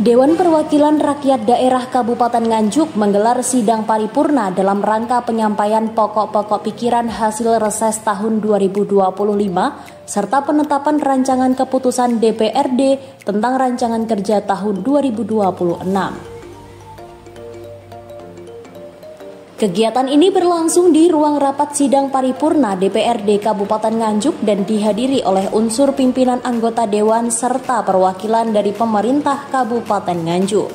Dewan Perwakilan Rakyat Daerah Kabupaten Nganjuk menggelar sidang paripurna dalam rangka penyampaian pokok-pokok pikiran hasil reses tahun 2025 serta penetapan rancangan keputusan DPRD tentang rancangan kerja tahun 2026. Kegiatan ini berlangsung di ruang rapat sidang paripurna DPRD Kabupaten Nganjuk dan dihadiri oleh unsur pimpinan anggota dewan serta perwakilan dari pemerintah Kabupaten Nganjuk.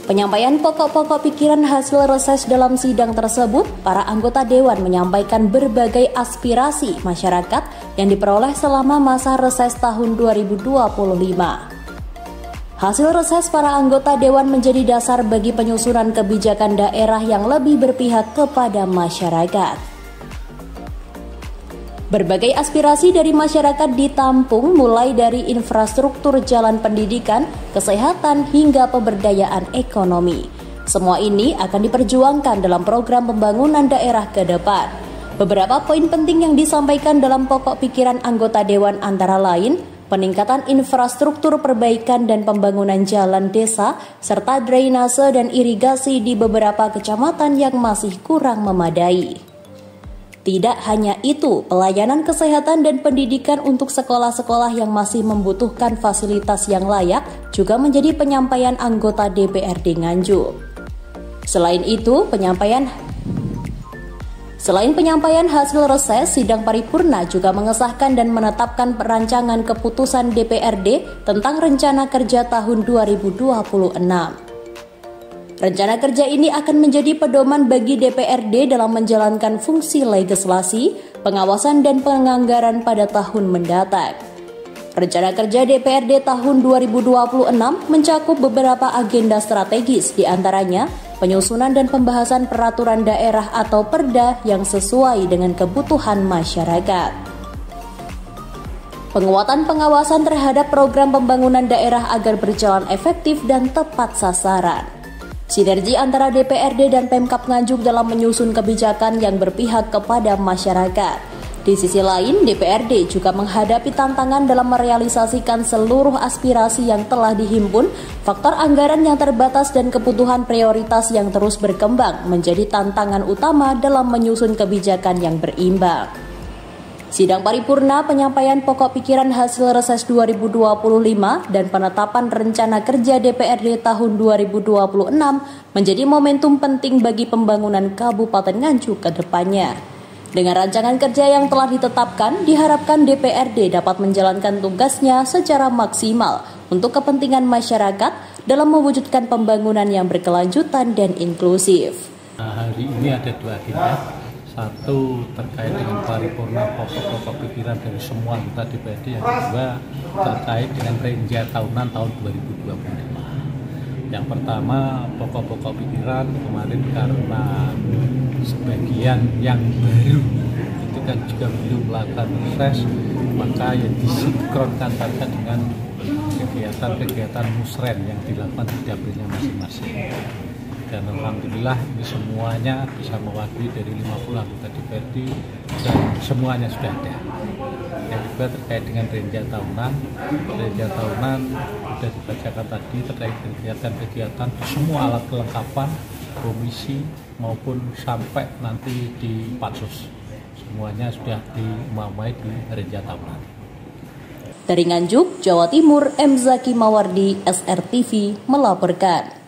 Penyampaian pokok-pokok pikiran hasil reses dalam sidang tersebut, para anggota dewan menyampaikan berbagai aspirasi masyarakat yang diperoleh selama masa reses tahun 2025. Hasil reses para anggota dewan menjadi dasar bagi penyusunan kebijakan daerah yang lebih berpihak kepada masyarakat. Berbagai aspirasi dari masyarakat ditampung mulai dari infrastruktur jalan pendidikan, kesehatan, hingga pemberdayaan ekonomi. Semua ini akan diperjuangkan dalam program pembangunan daerah ke depan. Beberapa poin penting yang disampaikan dalam pokok pikiran anggota dewan antara lain peningkatan infrastruktur perbaikan dan pembangunan jalan desa, serta drainase dan irigasi di beberapa kecamatan yang masih kurang memadai. Tidak hanya itu, pelayanan kesehatan dan pendidikan untuk sekolah-sekolah yang masih membutuhkan fasilitas yang layak juga menjadi penyampaian anggota DPRD Nganjuk. Selain penyampaian hasil reses, sidang paripurna juga mengesahkan dan menetapkan rancangan keputusan DPRD tentang rencana kerja tahun 2026. Rencana kerja ini akan menjadi pedoman bagi DPRD dalam menjalankan fungsi legislasi, pengawasan dan penganggaran pada tahun mendatang. Rencana kerja DPRD tahun 2026 mencakup beberapa agenda strategis, diantaranya penyusunan dan pembahasan peraturan daerah atau perda yang sesuai dengan kebutuhan masyarakat. Penguatan pengawasan terhadap program pembangunan daerah agar berjalan efektif dan tepat sasaran. Sinergi antara DPRD dan Pemkab Nganjuk dalam menyusun kebijakan yang berpihak kepada masyarakat. Di sisi lain, DPRD juga menghadapi tantangan dalam merealisasikan seluruh aspirasi yang telah dihimpun, faktor anggaran yang terbatas dan kebutuhan prioritas yang terus berkembang menjadi tantangan utama dalam menyusun kebijakan yang berimbang. Sidang paripurna penyampaian pokok pikiran hasil reses 2025 dan penetapan rencana kerja DPRD tahun 2026 menjadi momentum penting bagi pembangunan Kabupaten Nganjuk ke depannya. Dengan rancangan kerja yang telah ditetapkan, diharapkan DPRD dapat menjalankan tugasnya secara maksimal untuk kepentingan masyarakat dalam mewujudkan pembangunan yang berkelanjutan dan inklusif. Hari ini ada dua agenda. Satu terkait dengan paripurna pokok-pokok pikiran dari semua anggota DPRD, yang kedua terkait dengan renja tahunan tahun 2025. Yang pertama, pokok-pokok pikiran kemarin karena sebagian yang baru itu kan juga belum melakukan reses, maka yang disinkronkan terkait dengan kegiatan-kegiatan musren yang dilakukan di dapilnya masing-masing. Dan alhamdulillah ini semuanya bisa mewakili dari 50 anggota DPRD dan semuanya sudah ada. Yang kedua terkait dengan renja tahunan sudah dibacakan tadi terkait kegiatan-kegiatan semua alat kelengkapan komisi maupun sampai nanti di pansus, semuanya sudah dimamai di renja tahunan. Dari Nganjuk, Jawa Timur, M. Zaki Mawardi, SRTV melaporkan.